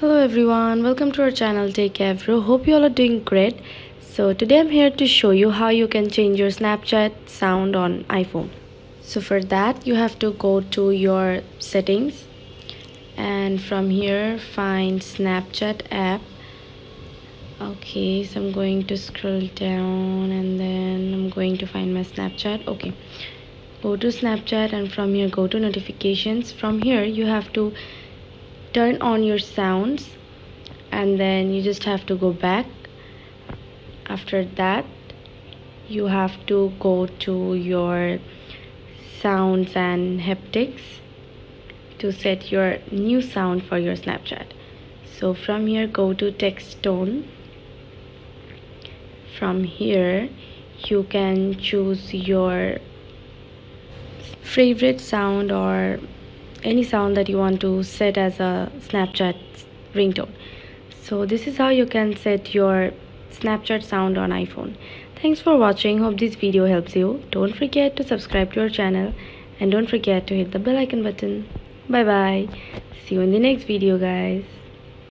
Hello everyone, welcome to our channel Techavro. Hope you all are doing great. So today I'm here to show you how you can change your Snapchat sound on iPhone. So for that you have to go to your settings and from here find Snapchat app. Okay, so I'm going to scroll down and then I'm going to find my Snapchat. Okay, go to Snapchat and from here go to notifications. From here you have to turn on your sounds and then you just have to go back. After that you have to go to your sounds and haptics to set your new sound for your Snapchat. So from here go to text tone. From here you can choose your favorite sound or any sound that you want to set as a Snapchat ringtone. So this is how you can set your Snapchat sound on iPhone. Thanks for watching. Hope this video helps you. Don't forget to subscribe to our channel and don't forget to hit the bell icon button. Bye bye. See you in the next video, guys.